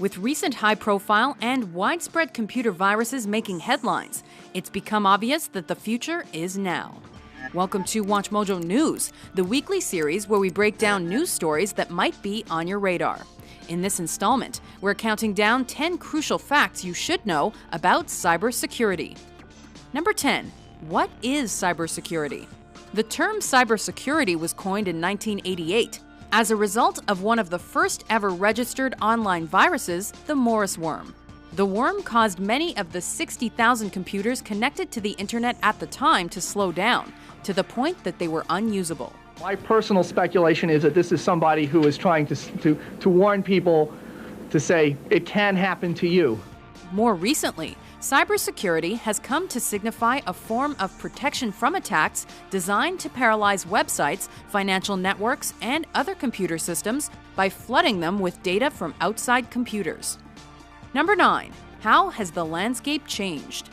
With recent high-profile and widespread computer viruses making headlines, it's become obvious that the future is now. Welcome to WatchMojo News, the weekly series where we break down news stories that might be on your radar. In this installment, we're counting down 10 crucial facts you should know about cybersecurity. Number 10. What is cybersecurity? The term cybersecurity was coined in 1988 as a result of one of the first ever registered online viruses, the Morris worm. The worm caused many of the 60,000 computers connected to the internet at the time to slow down, to the point that they were unusable. My personal speculation is that this is somebody who is trying to warn people to say, it can happen to you. More recently, cybersecurity has come to signify a form of protection from attacks designed to paralyze websites, financial networks, and other computer systems by flooding them with data from outside computers. Number 9. How has the landscape changed?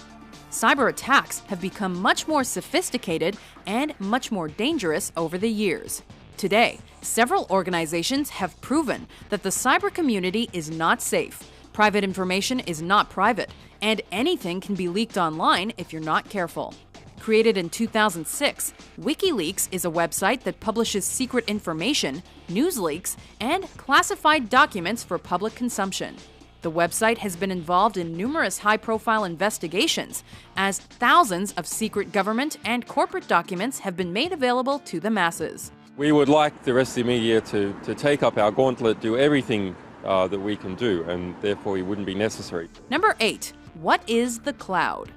Cyber attacks have become much more sophisticated and much more dangerous over the years. Today, several organizations have proven that the cyber community is not safe. Private information is not private, and anything can be leaked online if you're not careful. Created in 2006, WikiLeaks is a website that publishes secret information, news leaks, and classified documents for public consumption. The website has been involved in numerous high-profile investigations, as thousands of secret government and corporate documents have been made available to the masses. We would like the rest of the media to take up our gauntlet, do everything that we can do, and therefore it wouldn't be necessary. Number 8. What is the cloud?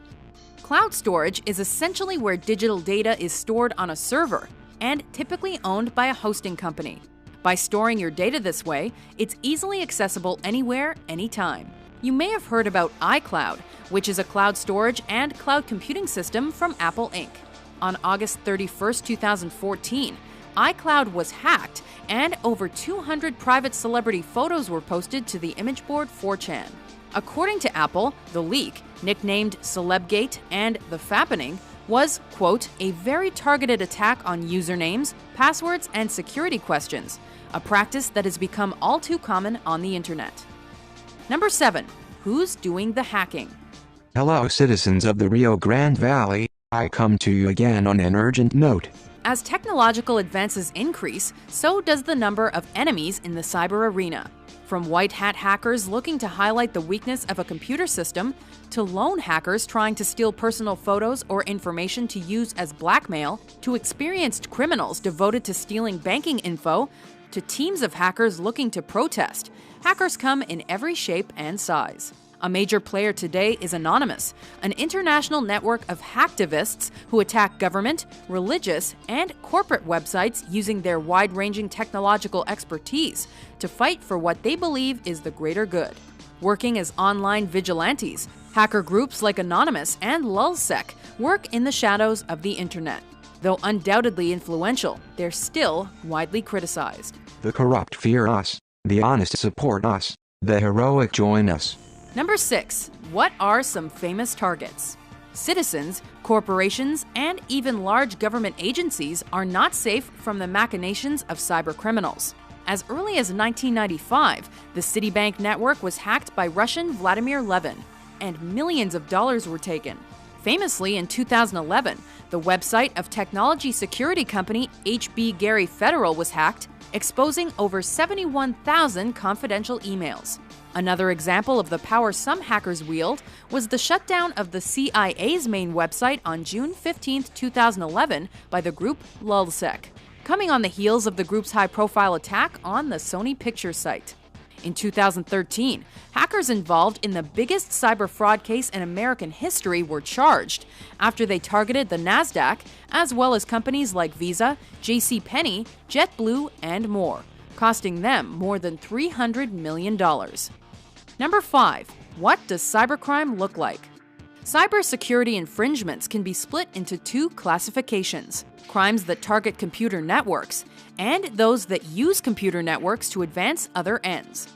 Cloud storage is essentially where digital data is stored on a server and typically owned by a hosting company. By storing your data this way, it's easily accessible anywhere, anytime. You may have heard about iCloud, which is a cloud storage and cloud computing system from Apple Inc. On August 31, 2014, iCloud was hacked and over 200 private celebrity photos were posted to the image board 4chan. According to Apple, the leak, nicknamed Celebgate and the Fappening, was, quote, a very targeted attack on usernames, passwords, and security questions, a practice that has become all too common on the internet. Number 7. Who's doing the hacking? Hello, citizens of the Rio Grande Valley. I come to you again on an urgent note. As technological advances increase, so does the number of enemies in the cyber arena. From white hat hackers looking to highlight the weakness of a computer system, to lone hackers trying to steal personal photos or information to use as blackmail, to experienced criminals devoted to stealing banking info, to teams of hackers looking to protest, hackers come in every shape and size. A major player today is Anonymous, an international network of hacktivists who attack government, religious, and corporate websites using their wide-ranging technological expertise to fight for what they believe is the greater good. Working as online vigilantes, hacker groups like Anonymous and LulzSec work in the shadows of the internet. Though undoubtedly influential, they're still widely criticized. The corrupt fear us, the honest support us, the heroic join us. Number 6. What are some famous targets? Citizens, corporations, and even large government agencies are not safe from the machinations of cybercriminals. As early as 1995, the Citibank network was hacked by Russian Vladimir Levin, and millions of dollars were taken. Famously, in 2011, the website of technology security company HB Gary Federal was hacked, exposing over 71,000 confidential emails. Another example of the power some hackers wield was the shutdown of the CIA's main website on June 15, 2011 by the group LulzSec, coming on the heels of the group's high-profile attack on the Sony Pictures site. In 2013, hackers involved in the biggest cyber fraud case in American history were charged after they targeted the NASDAQ, as well as companies like Visa, JCPenney, JetBlue, and more, costing them more than $300 million. Number 5. What does cybercrime look like? Cybersecurity infringements can be split into two classifications: crimes that target computer networks, and those that use computer networks to advance other ends.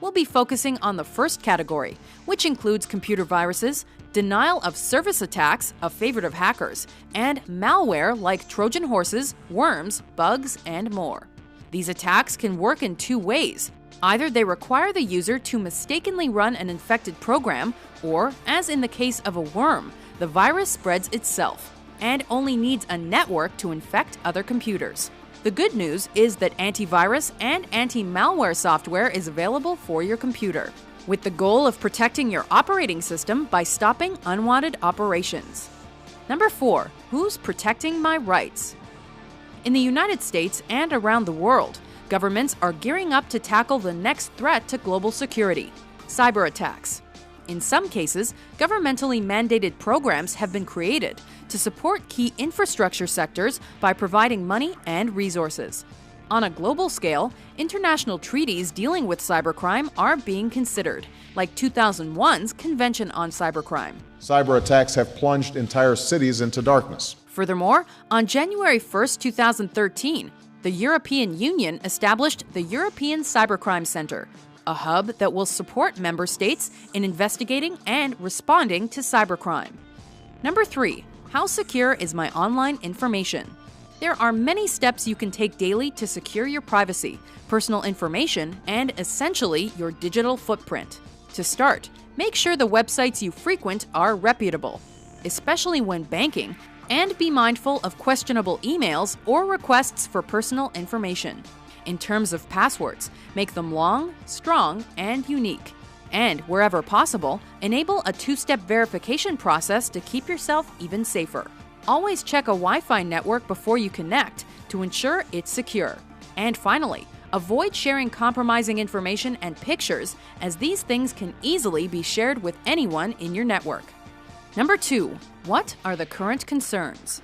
We'll be focusing on the first category, which includes computer viruses, denial of service attacks, a favorite of hackers, and malware like Trojan horses, worms, bugs, and more. These attacks can work in two ways: Either they require the user to mistakenly run an infected program, or, as in the case of a worm, the virus spreads itself and only needs a network to infect other computers. The good news is that antivirus and anti-malware software is available for your computer, with the goal of protecting your operating system by stopping unwanted operations. Number 4. Who's protecting my rights? In the United States and around the world, governments are gearing up to tackle the next threat to global security: cyber attacks. In some cases, governmentally mandated programs have been created to support key infrastructure sectors by providing money and resources. On a global scale, international treaties dealing with cybercrime are being considered, like 2001's Convention on Cybercrime. Cyber attacks have plunged entire cities into darkness. Furthermore, on January 1, 2013, the European Union established the European Cybercrime Center, a hub that will support member states in investigating and responding to cybercrime. Number 3. How secure is my online information? There are many steps you can take daily to secure your privacy, personal information, and essentially your digital footprint. To start, make sure the websites you frequent are reputable, especially when banking, and be mindful of questionable emails or requests for personal information. In terms of passwords, make them long, strong, and unique. And wherever possible, enable a two-step verification process to keep yourself even safer. Always check a Wi-Fi network before you connect to ensure it's secure. And finally, avoid sharing compromising information and pictures, as these things can easily be shared with anyone in your network. Number 2. What are the current concerns?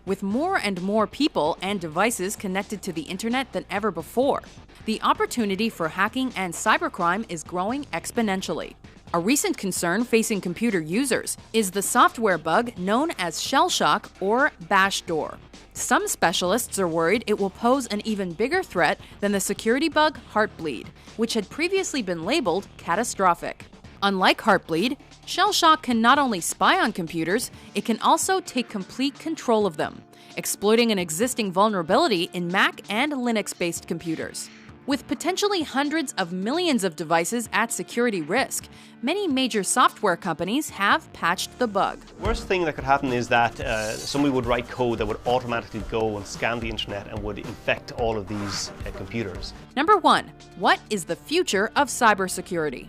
With more and more people and devices connected to the internet than ever before, the opportunity for hacking and cybercrime is growing exponentially. A recent concern facing computer users is the software bug known as shell shock or backdoor. Some specialists are worried it will pose an even bigger threat than the security bug Heartbleed, which had previously been labeled catastrophic. Unlike Heartbleed, shell shock can not only spy on computers, it can also take complete control of them, exploiting an existing vulnerability in Mac and Linux-based computers. With potentially hundreds of millions of devices at security risk, many major software companies have patched the bug. Worst thing that could happen is that somebody would write code that would automatically go and scan the internet and would infect all of these computers. Number 1. What is the future of cybersecurity?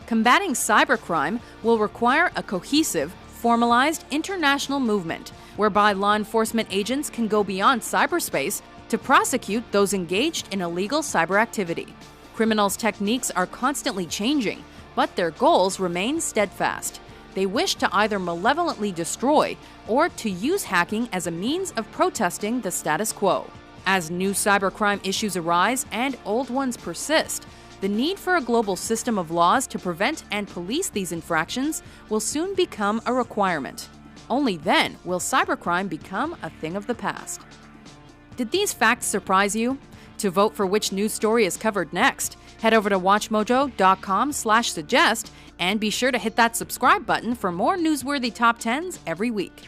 Combating cybercrime will require a cohesive, formalized international movement, whereby law enforcement agents can go beyond cyberspace to prosecute those engaged in illegal cyber activity. Criminals' techniques are constantly changing, but their goals remain steadfast. They wish to either malevolently destroy or to use hacking as a means of protesting the status quo. As new cybercrime issues arise and old ones persist, the need for a global system of laws to prevent and police these infractions will soon become a requirement. Only then will cybercrime become a thing of the past. Did these facts surprise you? To vote for which news story is covered next, head over to watchmojo.com/suggest and be sure to hit that subscribe button for more newsworthy top 10s every week.